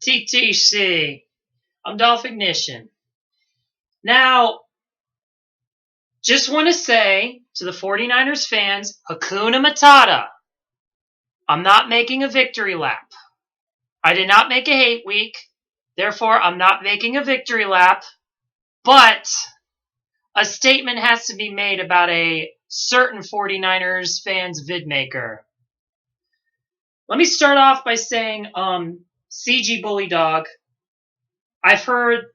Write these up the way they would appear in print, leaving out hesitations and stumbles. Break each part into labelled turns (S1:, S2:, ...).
S1: TTC. I'm Dolphin. Now, just want to say to the 49ers fans, Hakuna Matata. I'm not making a victory lap. I did not make a hate week. Therefore, I'm not making a victory lap. But a statement has to be made about a certain 49ers fans vidmaker. Let me start off by saying, CG Bully Dog, I've heard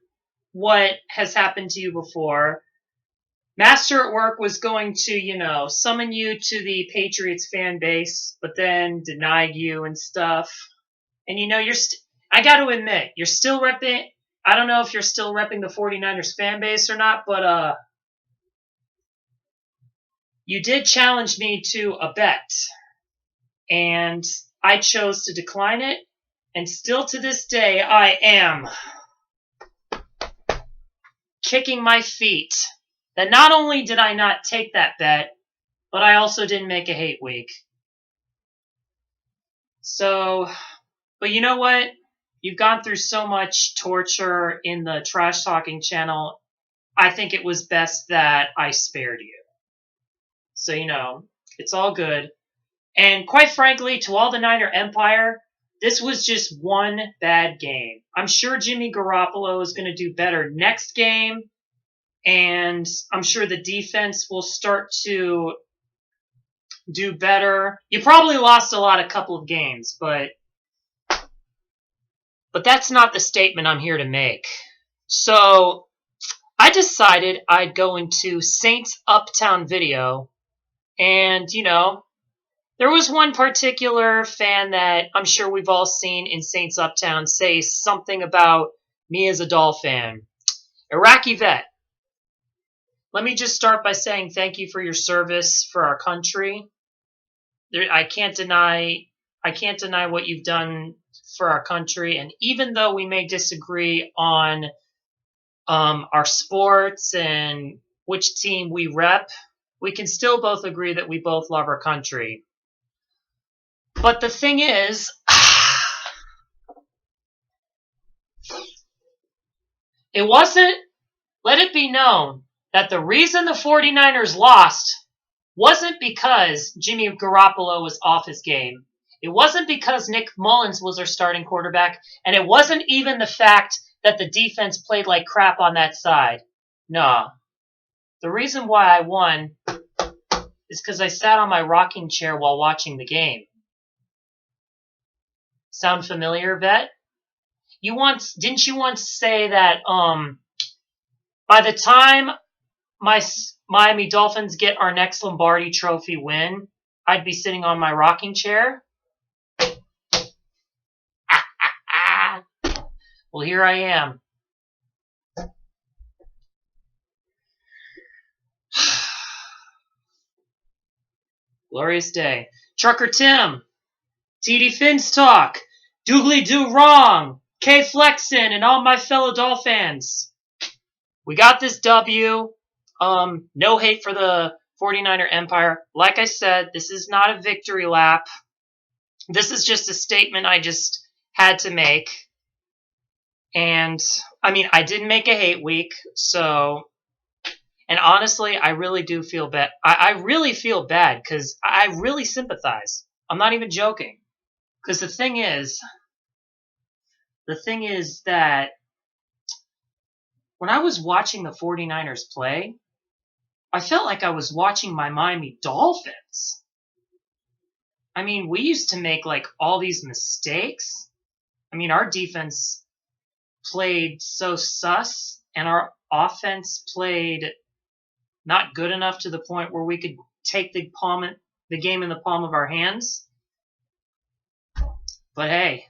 S1: what has happened to you before. Master at Work was going to, summon you to the Patriots fan base, but then denied you and stuff. And I got to admit, you're still repping, I don't know if you're still repping the 49ers fan base or not, but you did challenge me to a bet. And I chose to decline it. And still to this day, I am kicking my feet that not only did I not take that bet, but I also didn't make a hate week. So, but you know what? You've gone through so much torture in the trash talking channel. I think it was best that I spared you. So, it's all good. And quite frankly, to all the Niner Empire, this was just one bad game. I'm sure Jimmy Garoppolo is going to do better next game. And I'm sure the defense will start to do better. You probably lost a couple of games, but that's not the statement I'm here to make. So I decided I'd go into SaintsUptown video. And, there was one particular fan that I'm sure we've all seen in SaintsUptown say something about me as a Dolphin. Iraqi vet. Let me just start by saying thank you for your service for our country. I can't deny what you've done for our country. And even though we may disagree on our sports and which team we rep, we can still both agree that we both love our country. But the thing is, let it be known that the reason the 49ers lost wasn't because Jimmy Garoppolo was off his game. It wasn't because Nick Mullins was our starting quarterback, and it wasn't even the fact that the defense played like crap on that side. Nah. The reason why I won is because I sat on my rocking chair while watching the game. Sound familiar, vet? Didn't you once say that by the time my Miami Dolphins get our next Lombardi Trophy win, I'd be sitting on my rocking chair? Well, here I am. Glorious day. Trucker Tim, TD Fins Talk, Doogly Do Wrong, K Flexin, and all my fellow Dolphins. We got this W. No hate for the 49er Empire. Like I said, this is not a victory lap. This is just a statement I just had to make. And, I didn't make a hate week, so... And honestly, I really do feel bad. I really feel bad because I really sympathize. I'm not even joking. Because the thing is that when I was watching the 49ers play, I felt like I was watching my Miami Dolphins. We used to make all these mistakes. Our defense played so sus, and our offense played not good enough to the point where we could take the game in the palm of our hands. But hey,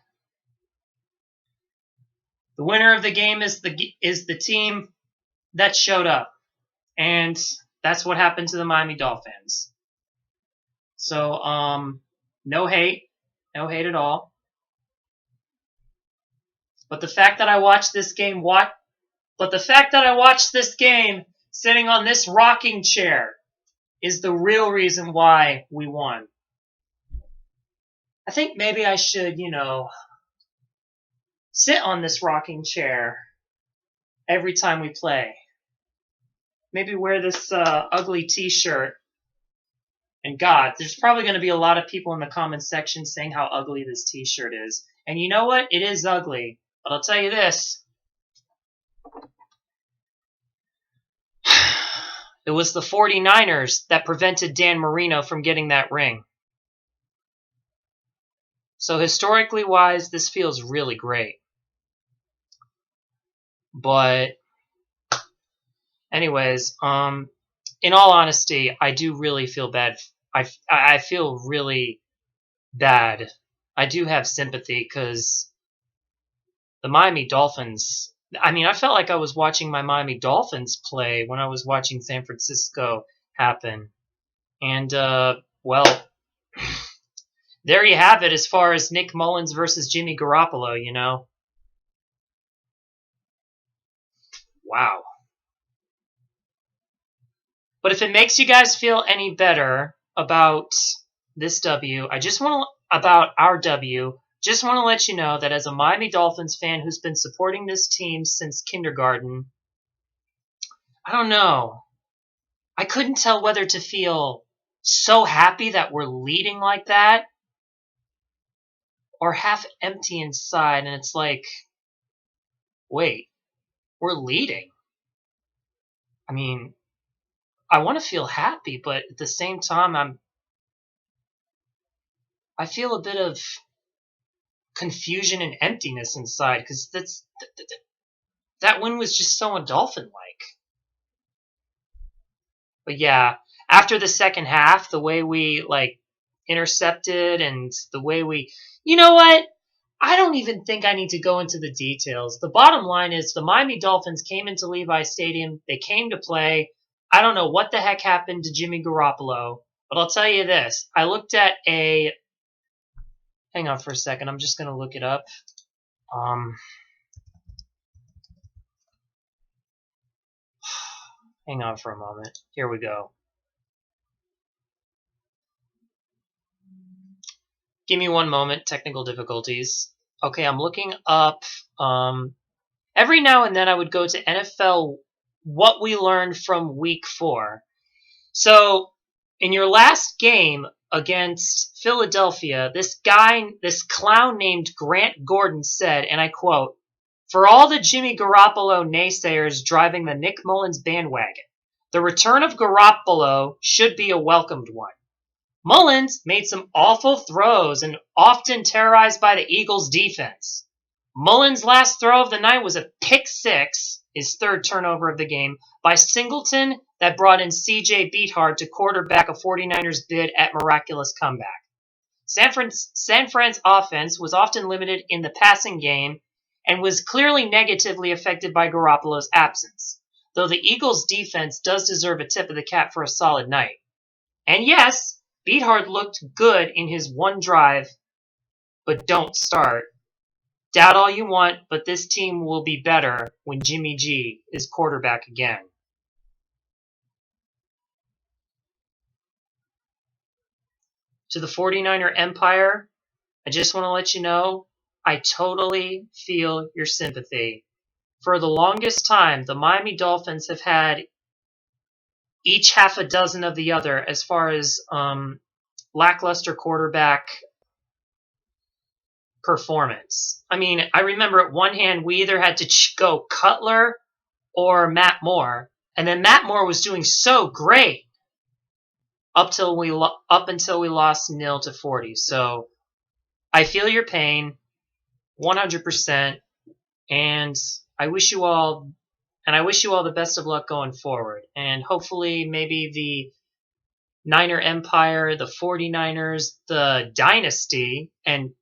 S1: the winner of the game is the team that showed up, and that's what happened to the Miami Dolphins. So, no hate at all. But the fact that I watched this game sitting on this rocking chair is the real reason why we won. I think maybe I should, sit on this rocking chair every time we play. Maybe wear this ugly t-shirt. And God, there's probably going to be a lot of people in the comment section saying how ugly this t-shirt is. And you know what? It is ugly. But I'll tell you this. It was the 49ers that prevented Dan Marino from getting that ring. So historically wise, this feels really great. But anyways, in all honesty, I do really feel bad. I feel really bad. I do have sympathy because the Miami Dolphins, I mean, I felt like I was watching my Miami Dolphins play when I was watching San Francisco happen. And, well, there you have it as far as Nick Mullins versus Jimmy Garoppolo, you know. Wow. But if it makes you guys feel any better about this W, about our W, just want to let you know that as a Miami Dolphins fan who's been supporting this team since kindergarten, I don't know. I couldn't tell whether to feel so happy that we're leading like that or half empty inside. And it's like, wait, we're leading. I mean, I want to feel happy, but at the same time, I feel a bit of confusion and emptiness inside because that win was just so Dolphin-like. But yeah, after the second half, the way we intercepted and the way you know what? I don't even think I need to go into the details. The bottom line is the Miami Dolphins came into Levi Stadium. They came to play. I don't know what the heck happened to Jimmy Garoppolo, but I'll tell you this. I looked at hang on for a second. I'm just going to look it up. Hang on for a moment. Here we go. Give me one moment. Technical difficulties. Okay, I'm looking up. Every now and then I would go to NFL What We Learned from Week 4. So, in your last game against Philadelphia, this clown named Grant Gordon said, and I quote, "For all the Jimmy Garoppolo naysayers driving the Nick Mullins bandwagon, the return of Garoppolo should be a welcomed one. Mullins made some awful throws and often terrorized by the Eagles' defense. Mullins' last throw of the night was a pick six, his third turnover of the game, by Singleton that brought in C.J. Beathard to quarterback a 49ers bid at miraculous comeback. San Fran's offense was often limited in the passing game and was clearly negatively affected by Garoppolo's absence, though the Eagles' defense does deserve a tip of the cap for a solid night. And yes, Beathard looked good in his one drive, but don't start. Doubt all you want, but this team will be better when Jimmy G is quarterback again." To the 49er Empire, I just want to let you know, I totally feel your sympathy. For the longest time, the Miami Dolphins have had each half a dozen of the other as far as lackluster quarterback performance. I mean, I remember at one hand we either had to go Cutler or Matt Moore, and then Matt Moore was doing so great up until we lost 0-40. So I feel your pain 100%, and I wish you all the best of luck going forward. And hopefully maybe the Niner Empire, the 49ers, the Dynasty, and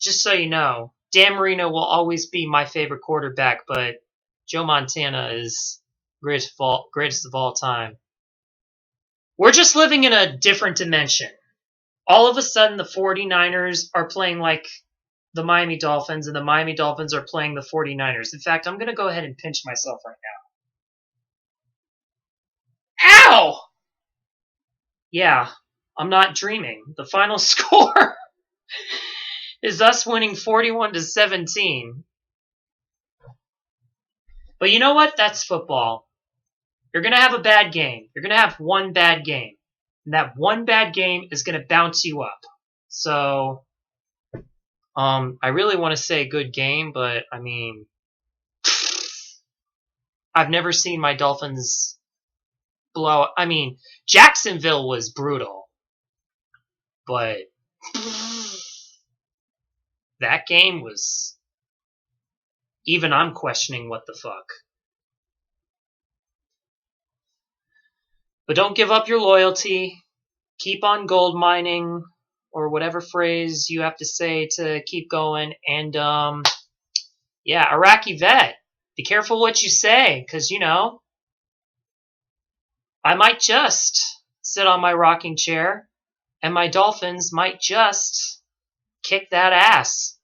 S1: just so you know, Dan Marino will always be my favorite quarterback, but Joe Montana is greatest of all time. We're just living in a different dimension. All of a sudden, the 49ers are playing like the Miami Dolphins, and the Miami Dolphins are playing the 49ers. In fact, I'm going to go ahead and pinch myself right now. Ow! Yeah, I'm not dreaming. The final score is us winning 41-17. But you know what? That's football. You're going to have a bad game. You're going to have one bad game. And that one bad game is going to bounce you up. So, I really want to say good game, but I mean, I've never seen my Dolphins blow. I mean, Jacksonville was brutal, but that game was, even I'm questioning what the fuck. But don't give up your loyalty. Keep on gold mining, or whatever phrase you have to say to keep going. And, yeah, Iraqi vet, be careful what you say, because, you know, I might just sit on my rocking chair, and my Dolphins might just kick that ass.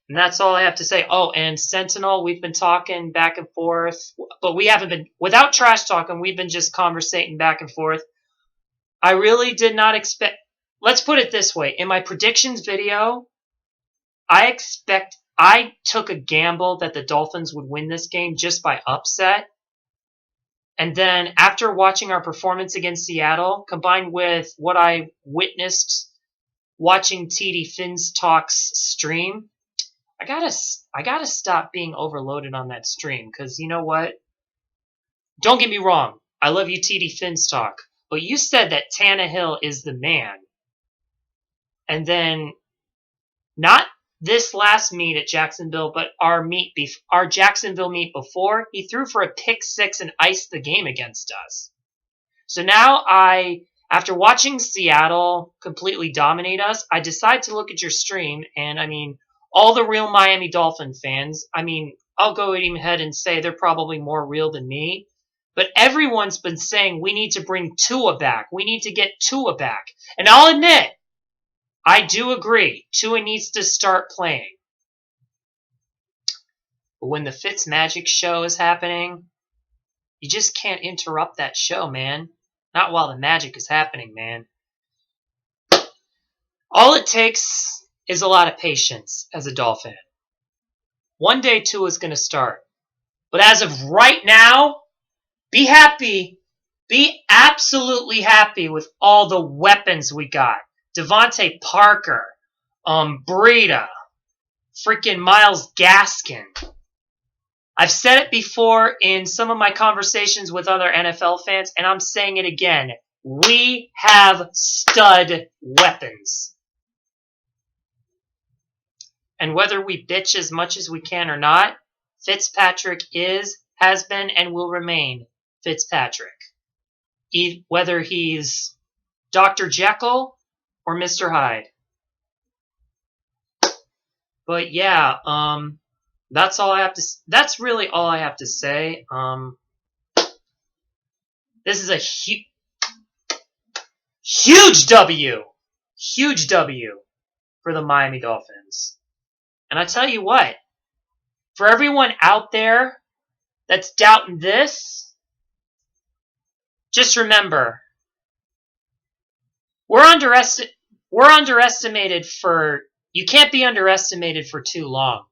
S1: And that's all I have to say. Oh, and Sentinel, we've been talking back and forth, but we haven't been, without trash talking, we've been just conversating back and forth. I really did not expect, let's put it this way. In my predictions video, I took a gamble that the Dolphins would win this game just by upset. And then after watching our performance against Seattle, combined with what I witnessed watching TD Finstock's stream, I gotta stop being overloaded on that stream, because you know what? Don't get me wrong. I love you, TD Finstock. But you said that Tannehill is the man. And then, not this last meet at Jacksonville, but our Jacksonville meet before, he threw for a pick six and iced the game against us. So now after watching Seattle completely dominate us, I decide to look at your stream, and I mean, all the real Miami Dolphin fans, I mean, I'll go ahead and say they're probably more real than me, but everyone's been saying we need to bring Tua back. We need to get Tua back. And I'll admit, I do agree. Tua needs to start playing. But when the Fitzmagic show is happening, you just can't interrupt that show, man. Not while the magic is happening, man. All it takes is a lot of patience as a Dolphin. One day Tua's going to start. But as of right now, be happy. Be absolutely happy with all the weapons we got. Devontae Parker, Breida, freaking Myles Gaskin. I've said it before in some of my conversations with other NFL fans, and I'm saying it again. We have stud weapons. And whether we bitch as much as we can or not, Fitzpatrick has been, and will remain Fitzpatrick. Whether he's Dr. Jekyll or Mr. Hyde. But yeah, that's really all I have to say. This is a huge W. Huge W for the Miami Dolphins. And I tell you what, for everyone out there that's doubting this, just remember, we're underestimated you can't be underestimated for too long.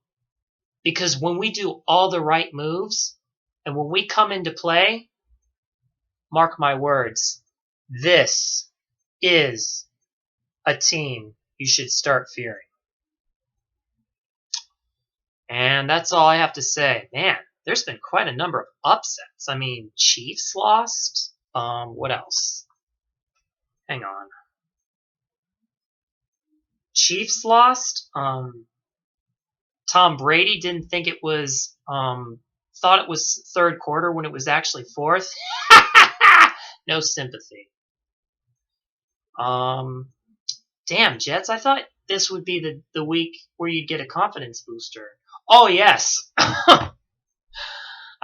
S1: Because when we do all the right moves, and when we come into play, mark my words, this is a team you should start fearing. And that's all I have to say. Man, there's been quite a number of upsets. I mean, Chiefs lost. What else? Hang on. Chiefs lost. Tom Brady didn't think it was, thought it was third quarter when it was actually fourth. No sympathy. Damn, Jets, I thought this would be the week where you'd get a confidence booster. Oh, yes. I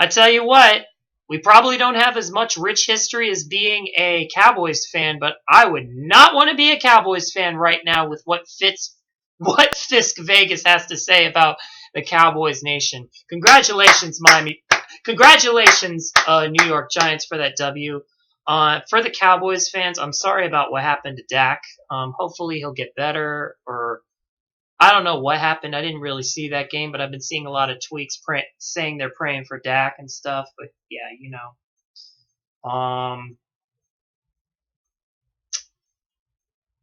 S1: tell you what, we probably don't have as much rich history as being a Cowboys fan, but I would not want to be a Cowboys fan right now with what Fisk Vegas has to say about the Cowboys nation. Congratulations, Miami. Congratulations, New York Giants, for that W. For the Cowboys fans, I'm sorry about what happened to Dak. Hopefully he'll get better, or I don't know what happened. I didn't really see that game, but I've been seeing a lot of tweets saying they're praying for Dak and stuff. But yeah, you know.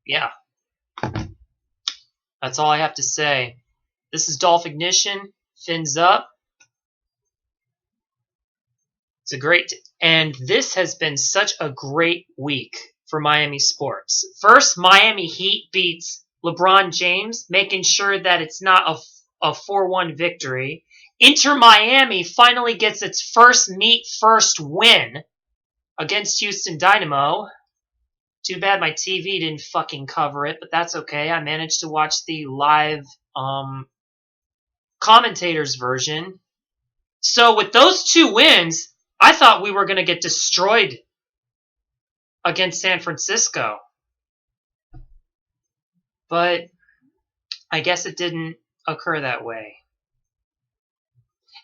S1: Yeah, that's all I have to say. This is Dolph Ignition. Fins up. It's a great, and this has been such a great week for Miami sports. First, Miami Heat beats LeBron James, making sure that it's not a 4-1 victory. Inter Miami finally gets its first first win against Houston Dynamo. Too bad my TV didn't fucking cover it, but that's okay. I managed to watch the live commentators version. So with those 2 wins, I thought we were going to get destroyed against San Francisco. But I guess it didn't occur that way.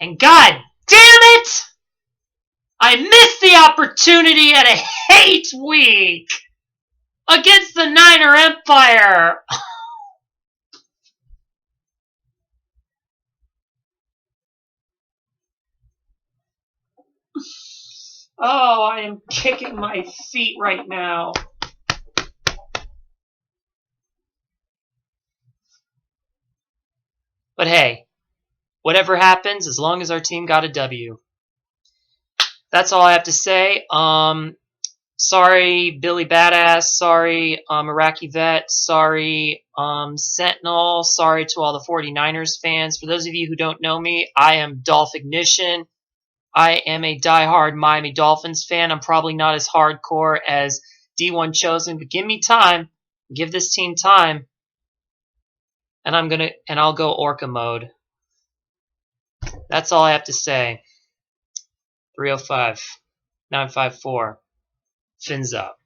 S1: And god damn it! I missed the opportunity at a hate week against the Niner Empire. Oh, I am kicking my feet right now. But hey, whatever happens, as long as our team got a W. That's all I have to say. Sorry, Billy Badass. Sorry, Iraqi Vet. Sorry, Sentinel. Sorry to all the 49ers fans. For those of you who don't know me, I am Dolph Ignition. I am a diehard Miami Dolphins fan. I'm probably not as hardcore as D1 Chosen, but give me time. Give this team time. And I'll go Orca mode. That's all I have to say. 305 954. Fins up.